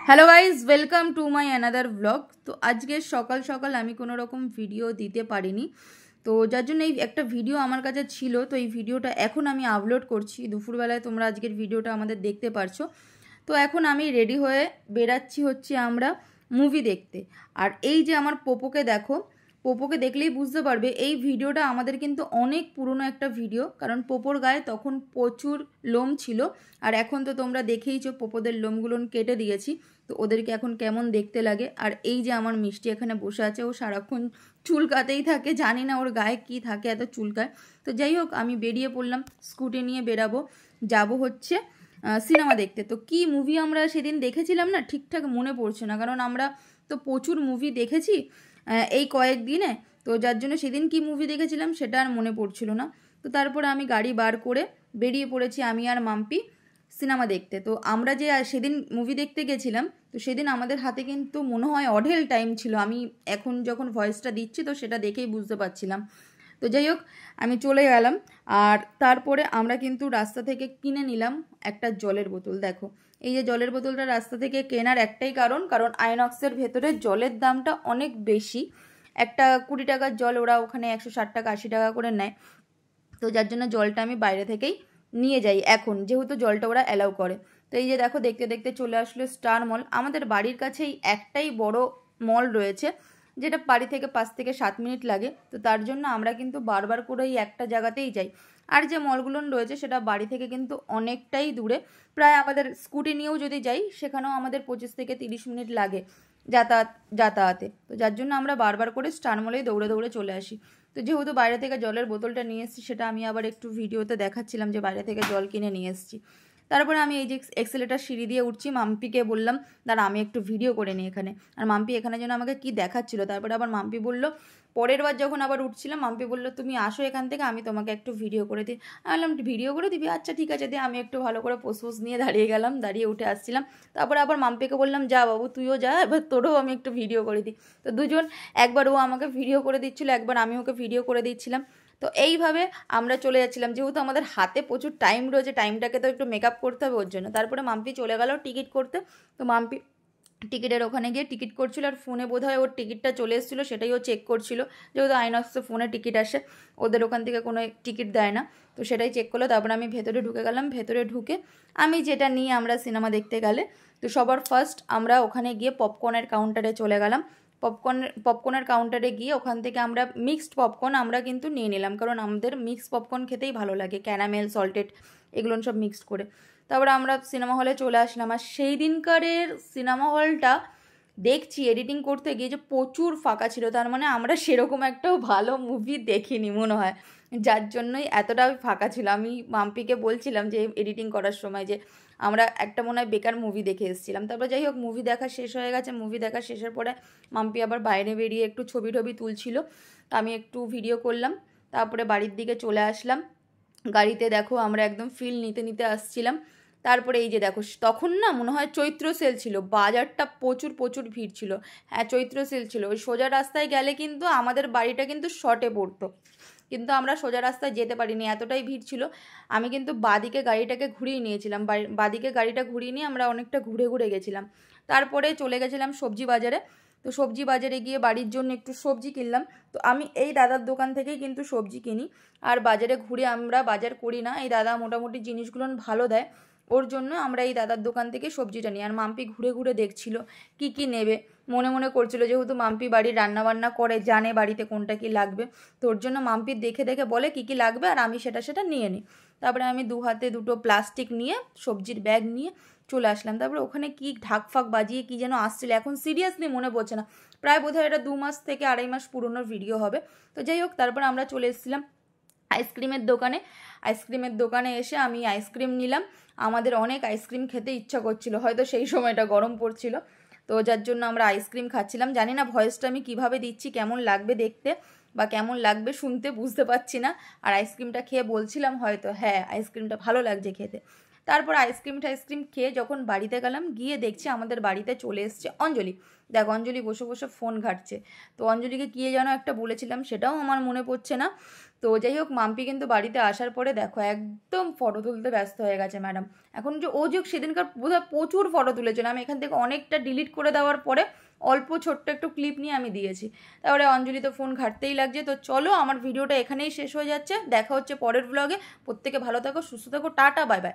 Hello guys, welcome to my another blog. তো আজকে সকাল সকাল আমি কোনো রকম ভিডিও দিতে পারিনি, তো যার জন্য এই একটা ভিডিও আমার কাছে ছিল। তো এই ভিডিওটা এখন আমি আপলোড করছি দুপুরবেলায়, তোমরা আজকের ভিডিওটা আমাদের দেখতে পারছো। তো এখন আমি রেডি হয়ে বেরাচ্ছি হচ্ছে আমরা মুভি দেখতে। আর এই যে আমার পোপোকে দেখো, পোপোকে দেখলেই বুঝতে পারবে এই ভিডিওটা আমাদের কিন্তু অনেক পুরনো একটা ভিডিও, কারণ পোপোর গায়ে তখন প্রচুর লোম ছিল। আর এখন তো তোমরা দেখেইছো পোপোদের লোমগুলো কেটে দিয়েছি, তো ওদেরকে এখন কেমন দেখতে লাগে। আর এই যে আমার মিষ্টি এখানে বসে আছে, ও সারাক্ষণ চুলকাতেই থাকে, জানি না ওর গায়ে কি থাকে এত চুলকায়। তো যাই হোক, আমি বেরিয়ে পড়লাম, স্কুটি নিয়ে বেরাবো, যাব হচ্ছে সিনেমা দেখতে। তো কি মুভি আমরা সেদিন দেখেছিলাম না ঠিকঠাক মনে পড়ছে না, কারণ আমরা তো প্রচুর মুভি দেখেছি এই কয়েকদিনে। তো যার জন্য সেদিন কি মুভি দেখেছিলাম সেটা আর মনে পড়ছিল না। তো তারপরে আমি গাড়ি বার করে বেরিয়ে পড়েছি আমি আর মাম্পি সিনেমা দেখতে। তো আমরা যে সেদিন মুভি দেখতে গেছিলাম, তো সেদিন আমাদের হাতে কিন্তু মনে হয় অঢেল টাইম ছিল। আমি এখন যখন ভয়েসটা দিচ্ছি তো সেটা দেখেই বুঝতে পারছিলাম। তো যাই হোক, আমি চলে গেলাম। আর তারপরে আমরা কিন্তু রাস্তা থেকে কিনে নিলাম একটা জলের বোতল। দেখো, এই যে জলের বোতলটা রাস্তা থেকে কেনার একটাই কারণ আইনক্সের ভেতরে জলের দামটা অনেক বেশি। একটা 20 টাকার জল ওরা ওখানে 160 টাকা 80 টাকা করে নেয়। তো যার জন্য জলটা আমি বাইরে থেকেই নিয়ে যাই এখন, যেহেতু জলটা ওরা অ্যালাউ করে। তো এই যে দেখো, দেখতে দেখতে চলে আসলো স্টার মল। আমাদের বাড়ির কাছেই একটাই বড় মল রয়েছে, যেটা বাড়ি থেকে 5 থেকে 7 মিনিট লাগে। তো তার জন্য আমরা কিন্তু বারবার করে এই একটা জায়গাতেই যাই। আর যে মলগুলো রয়েছে সেটা বাড়ি থেকে কিন্তু অনেকটাই দূরে, প্রায় আমাদের স্কুটি নিয়েও যদি যাই সেখানেও আমাদের 25 থেকে 30 মিনিট লাগে যাতায়াতে। তো যার জন্য আমরা বারবার করে স্টার মলেই দৌড়ে দৌড়ে চলে আসি। তো যেহেতু বাইরে থেকে জলের বোতলটা নিয়ে এসেছি, সেটা আমি আবার একটু ভিডিওতে দেখাচ্ছিলাম যে বাইরে থেকে জল কিনে নিয়ে এসেছি। তারপরে আমি এই যে এক্সেলেটার সিঁড়ি দিয়ে উঠছি, মাম্পিকে বললাম দাঁড়া আমি একটু ভিডিও করে নিই এখানে। আর মাম্পি এখানে যেন আমাকে কি দেখাচ্ছিল। তারপরে আবার মাম্পি বলল, পরের বার যখন আবার উঠছিলাম মাম্পি বলল তুমি আসো এখান থেকে, আমি তোমাকে একটু ভিডিও করে দিই। আমি বললাম ভিডিও করে দিবি, আচ্ছা ঠিক আছে দিয়ে আমি একটু ভালো করে পোজ নিয়ে দাঁড়িয়ে গেলাম, দাঁড়িয়ে উঠে আসছিলাম। তারপরে আবার মাম্পিকে বললাম যা বাবু তুইও যা, এবার তোরও আমি একটু ভিডিও করে দিই। তো দুজন, একবার ও আমাকে ভিডিও করে দিচ্ছিল, একবার আমি ওকে ভিডিও করে দিচ্ছিলাম। তো এইভাবে আমরা চলে যাচ্ছিলাম, যেহেতু আমাদের হাতে প্রচুর টাইম রয়েছে, টাইমটাকে তো একটু মেকআপ করতে হবে ওর জন্য। তারপরে মাম্পি চলে গেল টিকিট করতে। তো মাম্পি টিকিটের ওখানে গিয়ে টিকিট করছিল, আর ফোনে বোধহয় ওর টিকিটটা চলে এসেছিলো, সেটাই ও চেক করছিল। যেহেতু আইনক্সে ফোনে টিকিট আসে, ওদের ওখান থেকে কোনো টিকিট দেয় না, তো সেটাই চেক করলো। তারপরে আমি ভেতরে ঢুকে গেলাম। ভেতরে ঢুকে আমি যেটা নিয়ে আমরা সিনেমা দেখতে গেলে, তো সবার ফার্স্ট আমরা ওখানে গিয়ে পপকর্নের কাউন্টারে চলে গেলাম। পপকর্নের কাউন্টারে গিয়ে ওখান থেকে আমরা মিক্সড পপকর্ন আমরা কিন্তু নিয়ে নিলাম, কারণ আমাদের মিক্সড পপকর্ন খেতেই ভালো লাগে, ক্যারামেল সল্টেড এগুলো সব মিক্সড করে। তারপরে আমরা সিনেমা হলে চলে আসলাম। আর সেই দিনকারের সিনেমা হলটা দেখছি এডিটিং করতে গিয়ে যে প্রচুর ফাঁকা ছিল, তার মানে আমরা সেরকম একটাও ভালো মুভি দেখিনি মনে হয়, যার জন্যই এতটা ফাঁকা ছিল। আমি মাম্পিকে বলছিলাম যে এডিটিং করার সময় যে আমরা একটা মনে হয় বেকার মুভি দেখে এসেছিলাম। তারপর যাই হোক, মুভি দেখা শেষ হয়ে গেছে। মুভি দেখা শেষের পরে মাম্পি আবার বাইরে বেরিয়ে একটু ছবি টবি তুলছিল, তো আমি একটু ভিডিও করলাম। তারপরে বাড়ির দিকে চলে আসলাম। গাড়িতে দেখো আমরা একদম ফিল নিতে নিতে আসছিলাম। তারপরে এই যে দেখো, তখন না মনে হয় চৈত্র সেল ছিল, বাজারটা প্রচুর প্রচুর ভিড় ছিল। হ্যাঁ, চৈত্র সেল ছিল। ওই সোজা রাস্তায় গেলে কিন্তু আমাদের বাড়িটা কিন্তু শর্টে পড়তো, কিন্তু আমরা সোজা রাস্তায় যেতে পারিনি, এতটাই ভিড় ছিল। আমি কিন্তু বাদিকে গাড়িটাকে ঘুরিয়ে নিয়েছিলাম, বাদিকে গাড়িটা ঘুরিয়ে নিয়ে আমরা অনেকটা ঘুরে ঘুরে গেছিলাম। তারপরে চলে গেছিলাম সবজি বাজারে। তো সবজি বাজারে গিয়ে বাড়ির জন্য একটু সবজি কিনলাম। তো আমি এই দাদার দোকান থেকেই কিন্তু সবজি কিনি, আর বাজারে ঘুরে আমরা বাজার করি না। এই দাদা মোটামুটি জিনিসগুলো ভালো দেয়, ওর জন্য আমরা এই দাদার দোকান থেকে সবজিটা নিই। আর মাম্পি ঘুরে ঘুরে দেখছিল কি কি নেবে, মনে মনে করছিল, যেহেতু মাম্পি বাড়ির রান্নাবান্না করে, জানে বাড়িতে কোনটা কি লাগবে। তো ওর জন্য মাম্পি দেখে দেখে বলে কি কি লাগবে, আর আমি সেটা নিয়ে নিই। তারপরে আমি 2 হাতে 2টো প্লাস্টিক নিয়ে সবজির ব্যাগ নিয়ে চলে আসলাম। তারপরে ওখানে কি ঢাক ফাক বাজিয়ে কি যেন আসছিল, এখন সিরিয়াসলি মনে পড়ছে না। প্রায় বোধহয় এটা 2 মাস থেকে 2.5 মাস পুরনো ভিডিও হবে। তো যাই হোক, তারপর আমরা চলে এসেছিলাম আইসক্রিমের দোকানে। আইসক্রিমের দোকানে এসে আমি আইসক্রিম নিলাম। আমাদের অনেক আইসক্রিম খেতে ইচ্ছা করছিল, হয়তো সেই সময়টা গরম পড়ছিল, তো যার জন্য আমরা আইসক্রিম খাচ্ছিলাম। জানি না ভয়েসটা আমি কিভাবে দিচ্ছি, কেমন লাগবে দেখতে বা কেমন লাগবে শুনতে বুঝতে পারছি না। আর আইসক্রিমটা খেয়ে বলছিলাম হয়তো হ্যাঁ আইসক্রিমটা ভালো লাগছে খেতে। তারপর আইসক্রিম খেয়ে যখন বাড়িতে গেলাম, গিয়ে দেখছি আমাদের বাড়িতে চলে এসছে অঞ্জলি। দেখ, অঞ্জলি বসে বসে ফোন ঘাঁটছে। তো অঞ্জলিকে কী যেন একটা বলেছিলাম, সেটাও আমার মনে পড়ছে না। তো যাই হোক, মাম্পি কিন্তু বাড়িতে আসার পরে দেখো একদম ফটো তুলতে ব্যস্ত হয়ে গেছে ম্যাডাম। এখন যে ও যে সেদিনকার বোধহয় প্রচুর ফটো তুলেছিল, আমি এখান থেকে অনেকটা ডিলিট করে দেওয়ার পরে অল্প ছোট্ট একটু ক্লিপ নিয়ে আমি দিয়েছি। তারপরে অঞ্জলি তো ফোন ঘাঁটতেই লাগছে। তো চলো, আমার ভিডিওটা এখানেই শেষ হয়ে যাচ্ছে, দেখা হচ্ছে পরের ব্লগে। প্রত্যেকে ভালো থাকো, সুস্থ থাকো, টাটা, বাই বাই।